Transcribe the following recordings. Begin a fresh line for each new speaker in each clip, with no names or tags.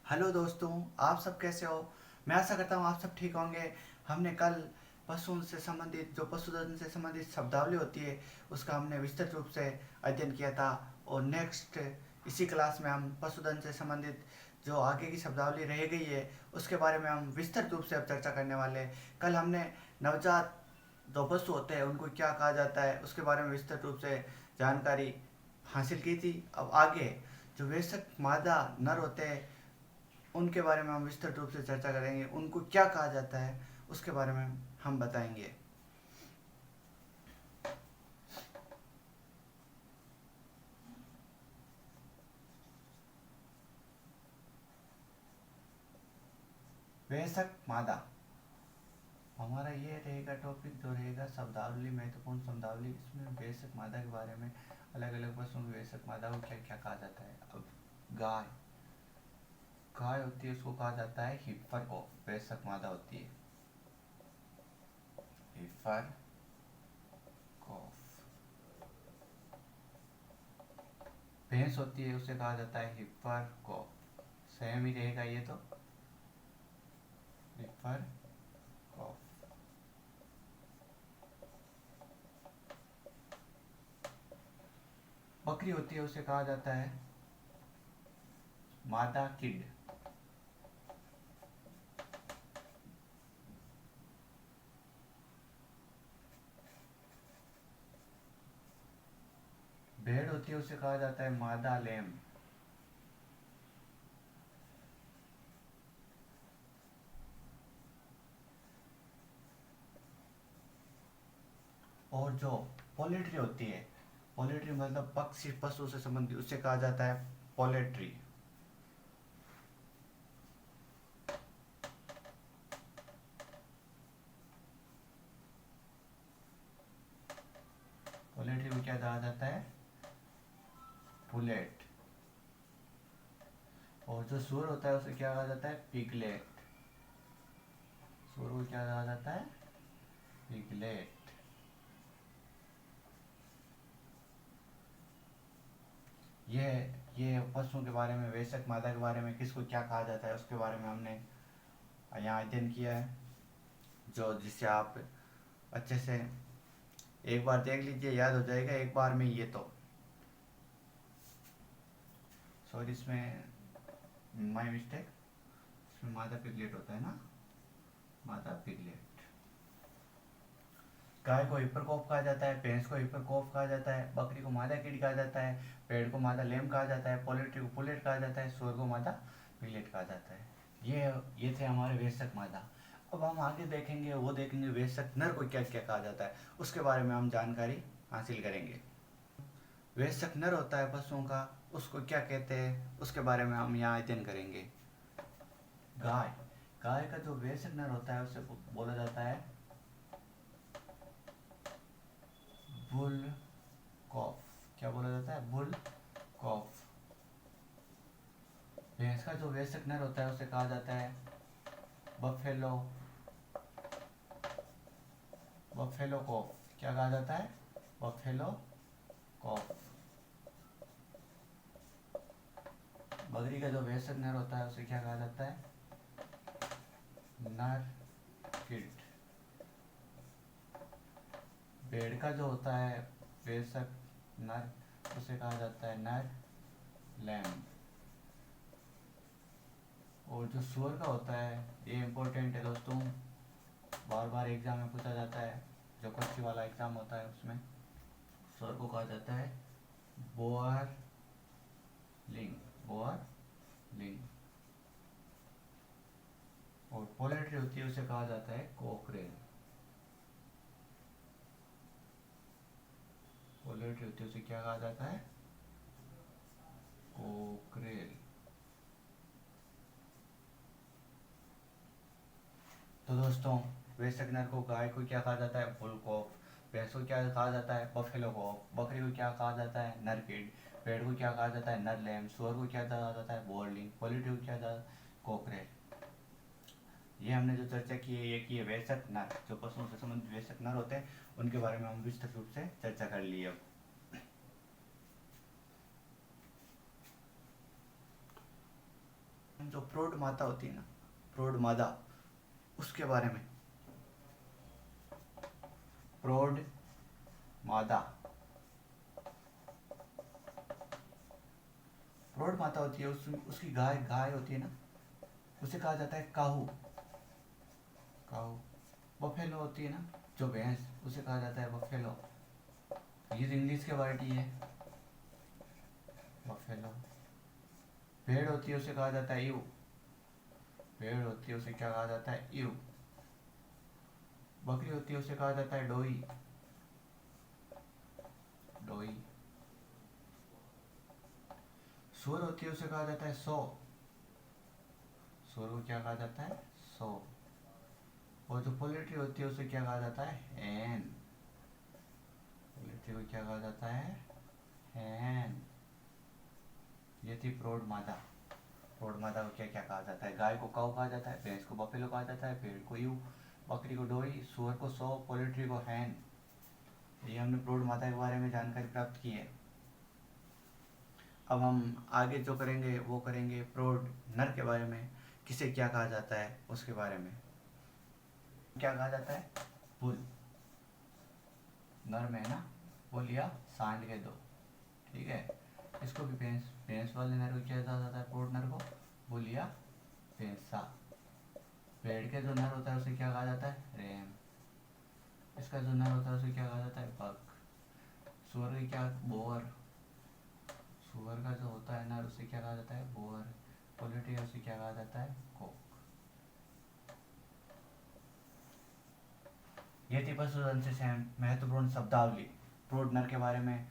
Hello दोस्तों, आप सब कैसे हो। मैं आशा करता हूँ आप सब ठीक होंगे। हमने कल पशुओं से संबंधित जो पशुधन से संबंधित शब्दावली होती है उसका हमने विस्तृत रूप से अध्ययन किया था। और नेक्स्ट इसी क्लास में हम पशुधन से संबंधित जो आगे की शब्दावली रह गई है उसके बारे में हम विस्तृत रूप से अब चर्चा करने वाले हैं। कल हमने नवजात जो पशु होते हैं उनको क्या कहा जाता है उसके बारे में विस्तृत रूप से जानकारी हासिल की थी। अब आगे जो वयस्क मादा नर होते हैं उनके बारे में हम विस्तृत रूप से चर्चा करेंगे। उनको क्या कहा जाता है उसके बारे में हम बताएंगे। वयस्क मादा हमारा ये रहेगा टॉपिक जो रहेगा शब्दावली, महत्वपूर्ण शब्दावली। इसमें वयस्क मादा के बारे में अलग अलग पशुओं की वयस्क मादा को क्या क्या कहा जाता है। अब गाय गाय होती है उसको कहा जाता है हिप्पर को वयस्क मादा होती है हिप्पर को। भैंस होती है उसे कहा जाता है हिप्पर को। सेम ही रहेगा ये तो हिप्पर को। बकरी होती है उसे कहा जाता है मादा किड। भेड़ होती है उसे कहा जाता है मादा लैम। और जो पोल्ट्री होती है, पोल्ट्री मतलब पक्षी पशु से संबंधित, उसे कहा जाता है पोल्ट्री। पोल्ट्री को क्या कहा जाता है पुलेट। और जो सूअर होता है उसे क्या कहा जाता है पिगलेट। सूअर को क्या कहा जाता है पिगलेट। ये ये पशुओं के बारे में, वयस्क मादा के बारे में किसको क्या कहा जाता है उसके बारे में हमने यहाँ अध्ययन किया है। जो जिससे आप अच्छे से एक बार देख लीजिए, याद हो जाएगा एक बार में। ये तो सॉरी, इसमें माय मिस्टेक, इसमें मादा पिगलेट होता है ना, मादा पिगलेट। गाय को हिप्परकॉप कहा जाता है, भैंस को हिप्परकॉप कहा जाता है, बकरी को मादा किड कहा जाता है, पेड़ को मादा लेम कहा जाता है, पोल्ट्री को पुलेट कहा जाता है, सूअर को मादा पिगलेट कहा जाता है। ये थे हमारे वयस्क मादा। अब हम आगे देखेंगे, वो देखेंगे वयस्क नर को क्या क्या कहा जाता है उसके बारे में हम जानकारी हासिल करेंगे। वयस्क नर होता है पशुओं का, उसको क्या कहते हैं उसके बारे में हम यहाँ अध्ययन करेंगे। गाय गाय का जो वयस्क नर होता है उसे बोला जाता है बुल कॉफ। क्या बोला जाता है बुल कॉफ। भैंस का जो वयस्क नर होता है उसे कहा जाता है बफेलो बफेलो कॉफ। क्या कहा जाता है बफेलो कॉफ। बकरी का जो वयस्क नर होता है उसे क्या कहा जाता है नर किड। भेड़ का जो होता है वयस्क नर उसे कहा जाता है नर लैम। और जो सुअर का होता है, ये इम्पोर्टेंट है दोस्तों, बार बार एग्जाम में पूछा जाता है, जो कोची वाला एग्जाम होता है उसमें सुअर को कहा जाता है बोअर लिंग। बोअर लिंग। और पोल्ट्री होती है उसे कहा जाता है कोकरेल। पोल्ट्री होती है उसे क्या कहा जाता है कोकरेल। तो दोस्तों, वयस्क नर को, गाय को क्या कहा जाता है बुल कॉफ, भैंस को क्या कहा जाता है बफेलो कॉफ, बकरी को क्या कहा जाता है नर किड, भेड़ को क्या कहा जाता है नर लैम, सुअर को क्या कहा जाता है बोर्लिंग, पोल्ट्री को क्या कहा कोकरेल। ये हमने जो चर्चा की है ये की है वयस्क नर। जो पशुओं से संबंधित वयस्क नर होते हैं उनके बारे में हम विस्तृत रूप से चर्चा कर ली। अब जो प्रौढ़ माता होती है ना, प्रौढ़ मादा, उसके बारे में। प्रौढ़ मादा, प्रौढ़ माता होती है, उसकी गाय गाय होती है ना, उसे कहा जाता है काहू। काहू। बफेलो होती है ना जो भैंस, उसे कहा जाता है बफेलो। ये इंग्लिश के वर्ड ही है, बफेलो। भेड़ होती है, उसे कहा जाता है ईव। भेड़ होती है, उसे क्या कहा जाता है? ईव। बकरी होती है, उसे कहा जाता है डोई। डोई। सूअर होती है, उसे कहा जाता है सो। सूअर को क्या कहा जाता है? सो। और जो पोल्ट्री होती है, उसे क्या कहा जाता है? हैन। पोल्ट्री को क्या कहा जाता है? हैन। ये थी प्रौढ़ मादा। प्रौढ़ मादा को क्या क्या कहा जाता है? गाय को काऊ कहा जाता है, भैंस को बफेलो कहा जाता है, भेड़ को ईव, बकरी को डोई, सूअर को सो, पोल्ट्री को हैन। ये हमने प्रौढ़ माता के बारे में जानकारी प्राप्त की है। अब हम आगे जो करेंगे वो करेंगे प्रौढ़ नर के बारे में, किसे क्या कहा जाता है उसके बारे में। क्या कहा जाता है? बुल। नर में है ना, वो लिया सांड के दो, ठीक है। इसको भी भैंस, भैंस वाले नर को क्या कहा जाता है? प्रौढ़ नर को बुलिया भैंसा। भेड़ के जो नर होता है उसे क्या कहा जाता है? रैम। इसका जो नर होता है उसे क्या कहा जाता है? बक। सूअर की क्या? बोअर। सूअर का जो होता है नर उसे क्या कहा जाता है? बोअर। पोल्ट्री उसे क्या कहा जाता है? कोक। ये थी पशुधन से महत्वपूर्ण शब्दावली प्रौढ़ नर के बारे में।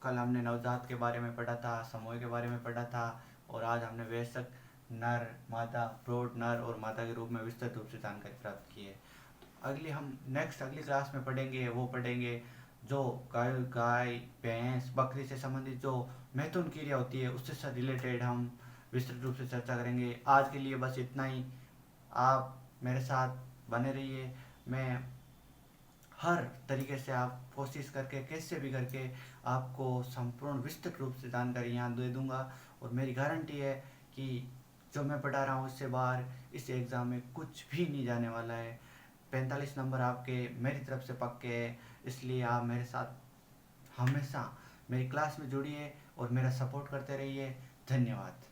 कल हमने नवजात के बारे में पढ़ा था, समूह के बारे में पढ़ा था, और आज हमने वयस्क नर, मादा, प्रौढ़ नर और मादा के रूप में विस्तृत रूप से जानकारी प्राप्त की है। तो अगली क्लास में पढ़ेंगे, वो पढ़ेंगे जो गाय भैंस बकरी से संबंधित जो महत्वपूर्ण क्रिया होती है उससे रिलेटेड हम विस्तृत रूप से चर्चा करेंगे। आज के लिए बस इतना ही। आप मेरे साथ बने रहिए। मैं हर तरीके से आप कोशिश करके कैसे भी करके आपको संपूर्ण विस्तृत रूप से जानकारी यहाँ दे दूंगा, और मेरी गारंटी है कि जो मैं पढ़ा रहा हूँ इससे बाहर इस एग्ज़ाम में कुछ भी नहीं जाने वाला है। 45 नंबर आपके मेरी तरफ से पक्के हैं, इसलिए आप मेरे साथ हमेशा मेरी क्लास में जुड़िए और मेरा सपोर्ट करते रहिए। धन्यवाद।